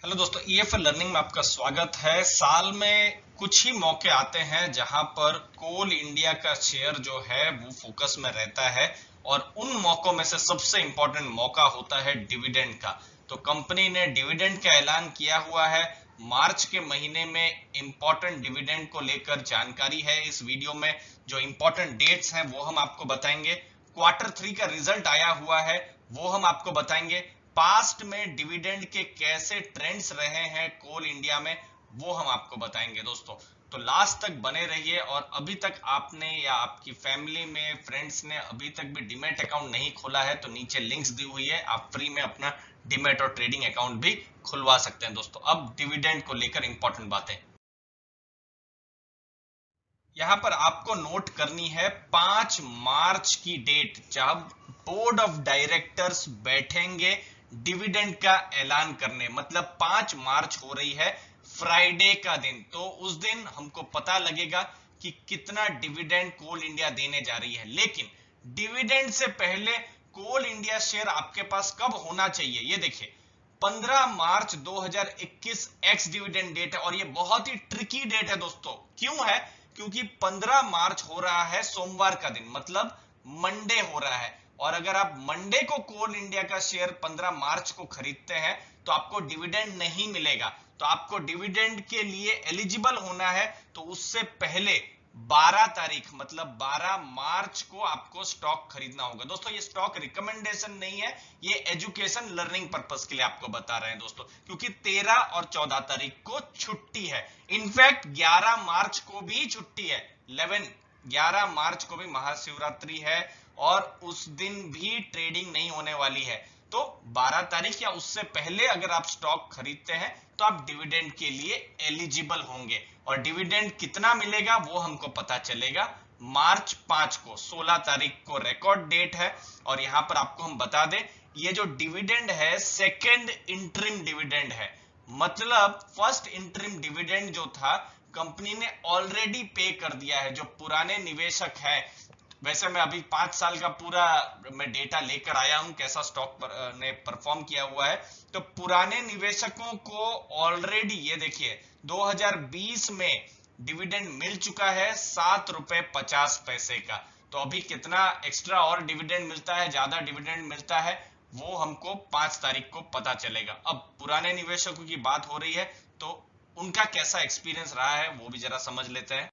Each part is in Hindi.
हेलो दोस्तों, ईएफएल लर्निंग में आपका स्वागत है। साल में कुछ ही मौके आते हैं जहां पर कोल इंडिया का शेयर जो है वो फोकस में रहता है और उन मौकों में से सबसे इंपॉर्टेंट मौका होता है डिविडेंड का। तो कंपनी ने डिविडेंड का ऐलान किया हुआ है। मार्च के महीने में इंपॉर्टेंट डिविडेंड को लेकर जानकारी है इस वीडियो में। जो इंपॉर्टेंट डेट्स हैं वो हम आपको बताएंगे। क्वार्टर 3 का रिजल्ट आया हुआ है वो हम आपको बताएंगे। पास्ट में डिविडेंड के कैसे ट्रेंड्स रहे हैं कोल इंडिया में वो हम आपको बताएंगे दोस्तों। तो लास्ट तक बने रहिए। और अभी तक आपने या आपकी फैमिली में फ्रेंड्स ने अभी तक भी डीमैट अकाउंट नहीं खोला है तो नीचे लिंक्स दी हुई है, आप फ्री में अपना डीमैट और ट्रेडिंग अकाउंट भी खुलवा सकते हैं दोस्तों। अब डिविडेंड को लेकर इंपॉर्टेंट बातें यहां पर आपको नोट करनी है। 5 मार्च की डेट जब बोर्ड ऑफ डायरेक्टर्स बैठेंगे डिविडेंड का ऐलान करने, मतलब 5 मार्च हो रही है फ्राइडे का दिन। तो उस दिन हमको पता लगेगा कि कितना डिविडेंड कोल इंडिया देने जा रही है। लेकिन डिविडेंड से पहले कोल इंडिया शेयर आपके पास कब होना चाहिए, ये देखिए 15 मार्च 2021 एक्स डिविडेंड डेट है। और ये बहुत ही ट्रिकी डेट है दोस्तों। क्यों है? क्योंकि 15 मार्च हो रहा है सोमवार का दिन, मतलब मंडे हो रहा है। और अगर आप मंडे को कोल इंडिया का शेयर 15 मार्च को खरीदते हैं तो आपको डिविडेंड नहीं मिलेगा। तो आपको डिविडेंड के लिए एलिजिबल होना है तो उससे पहले 12 तारीख मतलब 12 मार्च को आपको स्टॉक खरीदना होगा दोस्तों। ये स्टॉक रिकमेंडेशन नहीं है, ये एजुकेशन लर्निंग पर्पस के लिए आपको बता रहे हैं दोस्तों। क्योंकि 13 और 14 तारीख को छुट्टी है। इनफैक्ट 11 मार्च को भी छुट्टी है। 11 मार्च को भी महाशिवरात्रि है और उस दिन भी ट्रेडिंग नहीं होने वाली है। तो 12 तारीख या उससे पहले अगर आप स्टॉक खरीदते हैं तो आप डिविडेंड के लिए एलिजिबल होंगे। और डिविडेंड कितना मिलेगा वो हमको पता चलेगा मार्च 5 को। 16 तारीख को रिकॉर्ड डेट है। और यहां पर आपको हम बता दें, ये जो डिविडेंड है सेकेंड इंटरिम डिविडेंड है। मतलब फर्स्ट इंटरिम डिविडेंड जो था कंपनी ने ऑलरेडी पे कर दिया है। जो पुराने निवेशक हैं, वैसे मैं अभी 5 साल का पूरा मैं डेटा लेकर आया हूं कैसा स्टॉक ने परफॉर्म किया हुआ है। तो पुराने निवेशकों को ऑलरेडी ये देखिए 2020 में डिविडेंड मिल चुका है 7 रुपए 50 पैसे का। तो अभी कितना एक्स्ट्रा और डिविडेंड मिलता है, ज्यादा डिविडेंड मिलता है, वो हमको 5 तारीख को पता चलेगा। अब पुराने निवेशकों की बात हो रही है तो उनका कैसा एक्सपीरियंस रहा है वो भी जरा समझ लेते हैं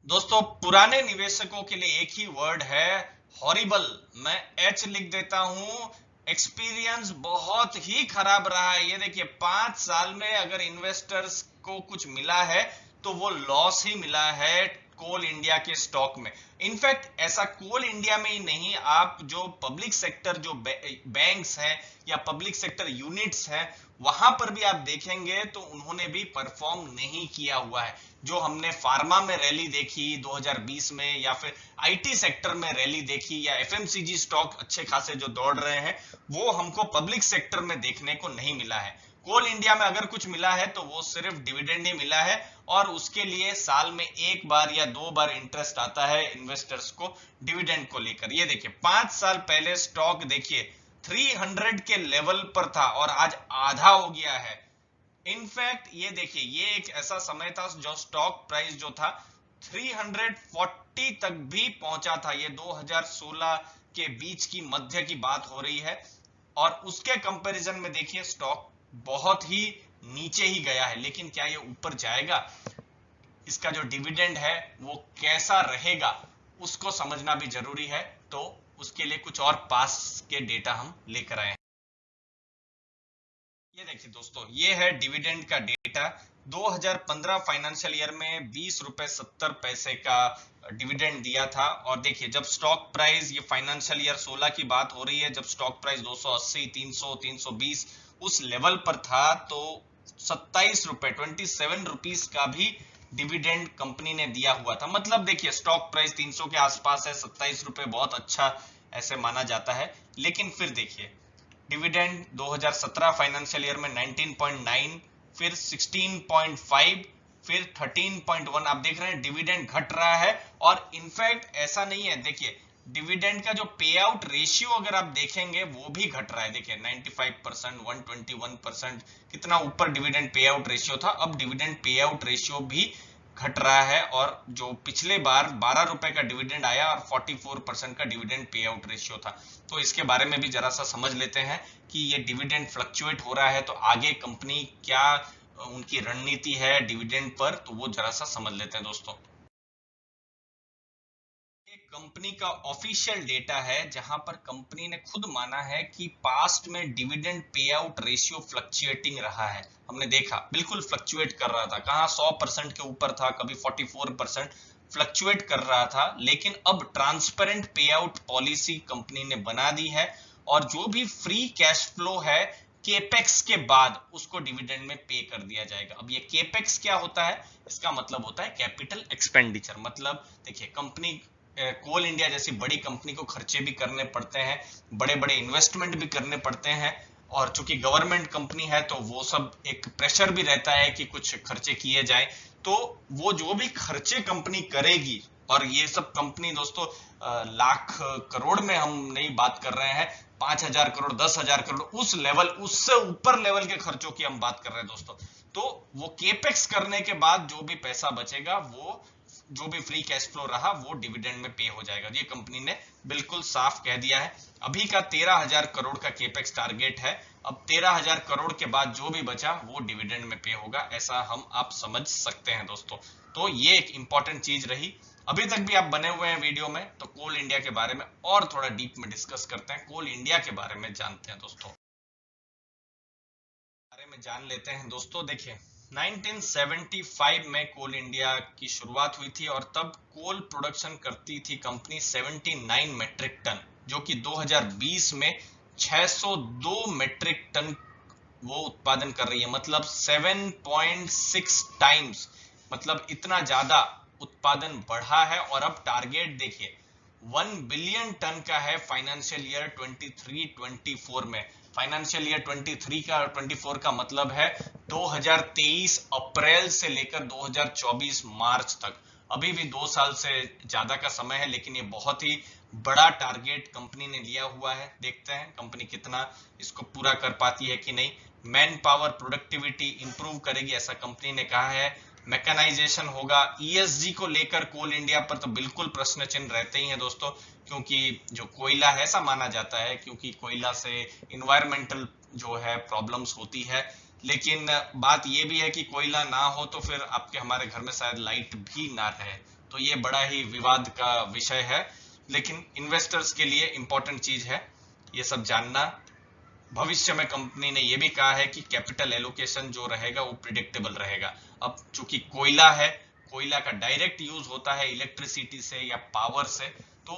दोस्तों। पुराने निवेशकों के लिए एक ही वर्ड है, हॉरिबल। मैं एच लिख देता हूं। एक्सपीरियंस बहुत ही खराब रहा है। ये देखिए 5 साल में अगर इन्वेस्टर्स को कुछ मिला है तो वो लॉस ही मिला है कोल इंडिया के स्टॉक में। इनफैक्ट ऐसा कोल इंडिया में ही नहीं, आप जो पब्लिक सेक्टर जो बैंक्स हैं या पब्लिक सेक्टर यूनिट्स हैं वहां पर भी आप देखेंगे तो उन्होंने भी परफॉर्म नहीं किया हुआ है। जो हमने फार्मा में रैली देखी 2020 में, या फिर आईटी सेक्टर में रैली देखी, या एफएमसीजी स्टॉक अच्छे खासे जो दौड़ रहे हैं, वो हमको पब्लिक सेक्टर में देखने को नहीं मिला है। कोल इंडिया में अगर कुछ मिला है तो वो सिर्फ डिविडेंड ही मिला है। और उसके लिए साल में 1 बार या 2 बार इंटरेस्ट आता है इन्वेस्टर्स को डिविडेंड को लेकर। ये देखिए 5 साल पहले स्टॉक देखिए 300 के लेवल पर था और आज आधा हो गया है। इनफैक्ट ये देखिए ये एक ऐसा समय था जो स्टॉक प्राइस जो था 340 तक भी पहुंचा था। ये 2016 के बीच की मध्य की बात हो रही है। और उसके कंपैरिजन में देखिए स्टॉक बहुत ही नीचे ही गया है। लेकिन क्या ये ऊपर जाएगा, इसका जो डिविडेंड है वो कैसा रहेगा उसको समझना भी जरूरी है। तो उसके लिए कुछ और पास के डेटा हम लेकर आए हैं। ये देखिए दोस्तों, ये है डिविडेंड का डेटा। 2015 फाइनेंशियल ईयर में 20 रुपए 70 पैसे का डिविडेंड दिया था। और देखिए जब स्टॉक प्राइस, ये फाइनेंशियल ईयर 16 की बात हो रही है, जब स्टॉक प्राइस 280 300 320 उस लेवल पर था तो 27 रुपीस का भी डिविडेंड कंपनी ने दिया हुआ था। मतलब देखिए स्टॉक प्राइस 300 के आसपास है, 27 रुपए बहुत अच्छा ऐसे माना जाता है। लेकिन फिर देखिए डिविडेंड 2017 फाइनेंशियल ईयर में 19.9, फिर 16.5, फिर 13.1। आप देख रहे हैं डिविडेंड घट रहा है। और इनफैक्ट ऐसा नहीं है, देखिए डिविडेंड का जो पे आउट रेशियो अगर आप देखेंगे वो भी घट रहा है। देखिए 95%, 121%, कितना ऊपर डिविडेंड पे आउट रेशियो था, अब डिविडेंड पे आउट रेशियो भी घट रहा है। और जो पिछले बार 12 रुपए का डिविडेंड आया और 44% का डिविडेंड पे आउट रेशियो था। तो इसके बारे में भी जरा सा समझ लेते हैं कि ये डिविडेंड फ्लक्चुएट हो रहा है तो आगे कंपनी क्या उनकी रणनीति है डिविडेंड पर, तो वो जरा सा समझ लेते हैं दोस्तों। कंपनी का ऑफिशियल डेटा है जहां पर कंपनी ने खुद माना है कि पास्ट में dividend pay out ratio fluctuating रहा है। हमने देखा बिल्कुल फ्लक्चुएट कर रहा था, कहां 100% के ऊपर था, कभी 44%, फ्लक्चुएट कर रहा था। लेकिन अब ट्रांसपेरेंट पे आउट पॉलिसी कंपनी ने बना दी है और जो भी फ्री कैश फ्लो है केपेक्स के बाद उसको डिविडेंड में पे कर दिया जाएगा। अब ये केपेक्स क्या होता है, इसका मतलब होता है कैपिटल एक्सपेंडिचर। मतलब देखिए कंपनी कोल इंडिया जैसी बड़ी कंपनी को खर्चे भी करने पड़ते हैं, बड़े बड़े इन्वेस्टमेंट भी करने पड़ते हैं, और चूंकि गवर्नमेंट कंपनी है तो वो सब एक प्रेशर भी रहता है कि कुछ खर्चे किए जाए। तो वो जो भी खर्चे कंपनी करेगी, और ये सब कंपनी दोस्तों लाख करोड़ में हम नहीं बात कर रहे हैं, 5,000 करोड़ 10,000 करोड़ उस लेवल, उससे ऊपर लेवल के खर्चों की हम बात कर रहे हैं दोस्तों। तो वो केपेक्स करने के बाद जो भी पैसा बचेगा, वो जो भी फ्री कैश फ्लो रहा वो डिविडेंड में पे हो जाएगा। ये कंपनी ने बिल्कुल साफ कह दिया है। अभी का 13,000 करोड़ का केपेक्स टारगेट है, अब 13,000 करोड़ के बाद जो भी बचा वो डिविडेंड में पे होगा, ऐसा हम आप समझ सकते हैं दोस्तों। तो ये एक इंपॉर्टेंट चीज रही। अभी तक भी आप बने हुए हैं वीडियो में, तो कोल इंडिया के बारे में और थोड़ा डीप में डिस्कस करते हैं, कोल इंडिया के बारे में जानते हैं दोस्तों, बारे में जान लेते हैं दोस्तों। देखिए 1975 में कोल इंडिया की शुरुआत हुई थी और तब कोल प्रोडक्शन करती थी कंपनी 79 मेट्रिक टन, जो कि 2020 में 602 मेट्रिक टन वो उत्पादन कर रही है। मतलब 7.6 टाइम्स, मतलब इतना ज्यादा उत्पादन बढ़ा है। और अब टारगेट देखिए 1 बिलियन टन का है फाइनेंशियल ईयर 23-24 में। फाइनेंशियल ईयर 23 का और 24 का मतलब है 2023 अप्रैल से लेकर 2024 मार्च तक। अभी भी 2 साल से ज्यादा का समय है, लेकिन ये बहुत ही बड़ा टारगेट कंपनी ने लिया हुआ है। देखते हैं कंपनी कितना इसको पूरा कर पाती है कि नहीं। मैन पावर प्रोडक्टिविटी इंप्रूव करेगी ऐसा कंपनी ने कहा है। मैकेनाइजेशन होगा। ईएसजी को लेकर कोल इंडिया पर तो बिल्कुल प्रश्न चिन्ह रहते ही हैं दोस्तों, क्योंकि जो कोयला है, ऐसा माना जाता है क्योंकि कोयला से इन्वायरमेंटल जो है प्रॉब्लम्स होती है। लेकिन बात यह भी है कि कोयला ना हो तो फिर आपके हमारे घर में शायद लाइट भी ना रहे, तो ये बड़ा ही विवाद का विषय है। लेकिन इन्वेस्टर्स के लिए इंपॉर्टेंट चीज है ये सब जानना। भविष्य में कंपनी ने यह भी कहा है कि कैपिटल एलोकेशन जो रहेगा वो प्रिडिक्टेबल रहेगा। अब चूंकि कोयला है, कोयला का डायरेक्ट यूज होता है इलेक्ट्रिसिटी से या पावर से, तो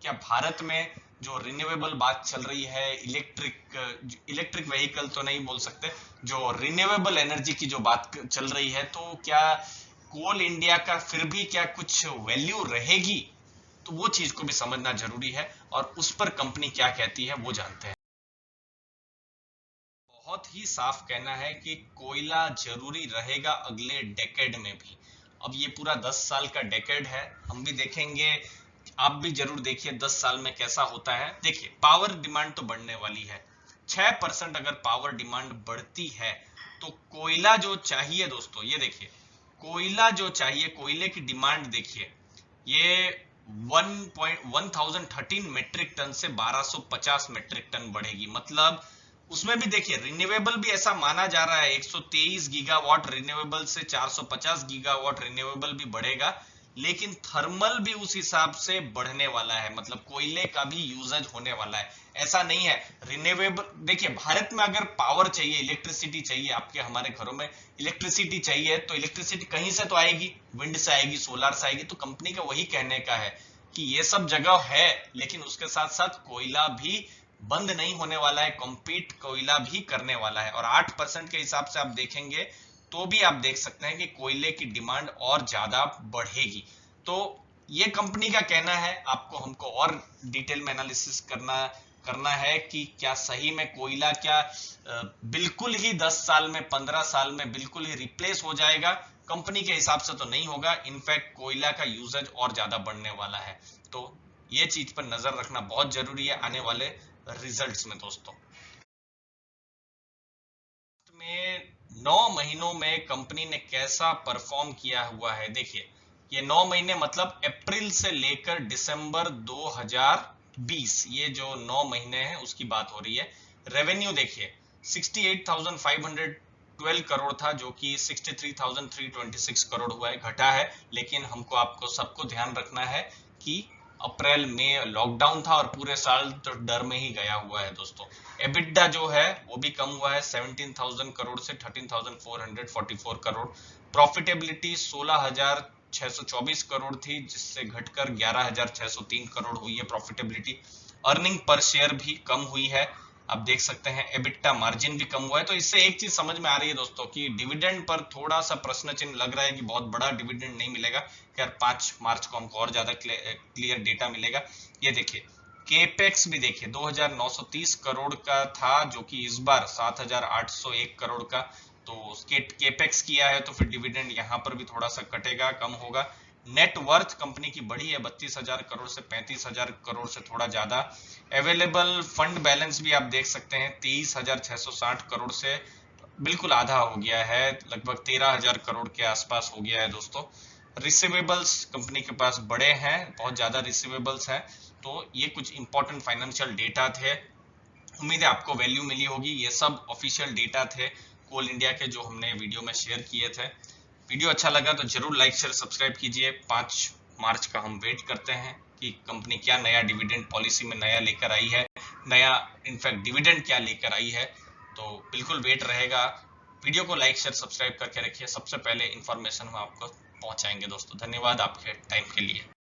क्या भारत में जो रिन्यूएबल बात चल रही है, इलेक्ट्रिक व्हीकल तो नहीं बोल सकते, जो रिन्यूएबल एनर्जी की जो बात चल रही है, तो क्या कोल इंडिया का फिर भी क्या कुछ वैल्यू रहेगी? तो वो चीज को भी समझना जरूरी है और उस पर कंपनी क्या कहती है वो जानते हैं। बहुत ही साफ कहना है कि कोयला जरूरी रहेगा अगले डेकेड में भी। अब ये पूरा 10 साल का डेकेड है, हम भी देखेंगे, आप भी जरूर देखिए 10 साल में कैसा होता है। देखिए पावर डिमांड तो बढ़ने वाली है, 6% अगर पावर डिमांड बढ़ती है तो कोयला जो चाहिए दोस्तों, ये देखिए कोयला जो चाहिए, कोयले की डिमांड देखिए, ये 1013 मेट्रिक टन से 1250 मेट्रिक टन बढ़ेगी। मतलब उसमें भी देखिए रिन्यूएबल भी ऐसा माना जा रहा है 123 गीगावाट रिन्यूएबल से 450 गीगावाट रिन्यूएबल भी बढ़ेगा, लेकिन थर्मल भी उस हिसाब से बढ़ने वाला है। मतलब कोयले का भी यूजेज होने वाला है, ऐसा नहीं है रिन्यूएबल। देखिए भारत में अगर पावर चाहिए, इलेक्ट्रिसिटी चाहिए, आपके हमारे घरों में इलेक्ट्रिसिटी चाहिए, तो इलेक्ट्रिसिटी कहीं से तो आएगी, विंड से आएगी, सोलर से आएगी। तो कंपनी का वही कहने का है कि ये सब जगह है, लेकिन उसके साथ साथ कोयला भी बंद नहीं होने वाला है, कॉम्पीट कोयला भी करने वाला है। और 8% के हिसाब से आप देखेंगे तो भी आप देख सकते हैं कि कोयले की डिमांड और ज्यादा बढ़ेगी। तो ये कंपनी का कहना है, आपको हमको और डिटेल में एनालिसिस करना है कि क्या सही में कोयला क्या बिल्कुल ही 10 साल में 15 साल में बिल्कुल ही रिप्लेस हो जाएगा। कंपनी के हिसाब से तो नहीं होगा, इनफैक्ट कोयला का यूजेज और ज्यादा बढ़ने वाला है। तो ये चीज पर नजर रखना बहुत जरूरी है आने वाले रिजल्ट्स में दोस्तों। में 9 महीनों में कंपनी ने कैसा परफॉर्म किया हुआ है, देखिए ये 9 महीने मतलब अप्रैल से लेकर दिसंबर 2020, ये जो 9 महीने हैं उसकी बात हो रही है। रेवेन्यू देखिए 68,512 करोड़ था, जो कि 63,326 करोड़ हुआ है, घटा है। लेकिन हमको आपको सबको ध्यान रखना है कि अप्रैल में लॉकडाउन था और पूरे साल तो डर में ही गया हुआ है दोस्तों। एबिटा जो है वो भी कम हुआ है 17,000 करोड़ से 13,444 करोड़। प्रॉफिटेबिलिटी 16,624 करोड़ थी, जिससे घटकर 11,603 करोड़ हुई है प्रॉफिटेबिलिटी। अर्निंग पर शेयर भी कम हुई है, आप देख सकते हैं। एबिटा मार्जिन भी कम हुआ है। तो इससे एक चीज समझ में आ रही है दोस्तों कि डिविडेंड पर थोड़ा सा प्रश्न चिन्ह लग रहा है कि बहुत बड़ा डिविडेंड नहीं मिलेगा। खैर 5 मार्च को हमको और ज्यादा क्लियर डेटा मिलेगा। ये देखिए केपेक्स भी देखिए 2,930 करोड़ का था, जो कि इस बार 7,801 करोड़ का। तो उसके केपेक्स किया है तो फिर डिविडेंड यहाँ पर भी थोड़ा सा कटेगा, कम होगा। नेट वर्थ कंपनी की बढ़ी है 32,000 करोड़ से 35,000 करोड़ से थोड़ा ज्यादा। अवेलेबल फंड बैलेंस भी आप देख सकते हैं 23,660 करोड़ से बिल्कुल आधा हो गया है, लगभग 13,000 करोड़ के आसपास हो गया है दोस्तों। रिसीवेबल्स कंपनी के पास बड़े हैं, बहुत ज्यादा रिसीवेबल्स हैं। तो ये कुछ इंपॉर्टेंट फाइनेंशियल डेटा थे, उम्मीद है आपको वैल्यू मिली होगी। ये सब ऑफिशियल डेटा थे कोल इंडिया के, जो हमने वीडियो में शेयर किए थे। वीडियो अच्छा लगा तो जरूर लाइक शेयर सब्सक्राइब कीजिए। 5 मार्च का हम वेट करते हैं कि कंपनी क्या नया डिविडेंड पॉलिसी में नया लेकर आई है, नया इनफैक्ट डिविडेंड क्या लेकर आई है। तो बिल्कुल वेट रहेगा। वीडियो को लाइक शेयर सब्सक्राइब करके रखिए, सबसे पहले इंफॉर्मेशन हम आपको पहुंचाएंगे दोस्तों। धन्यवाद आपके टाइम के लिए।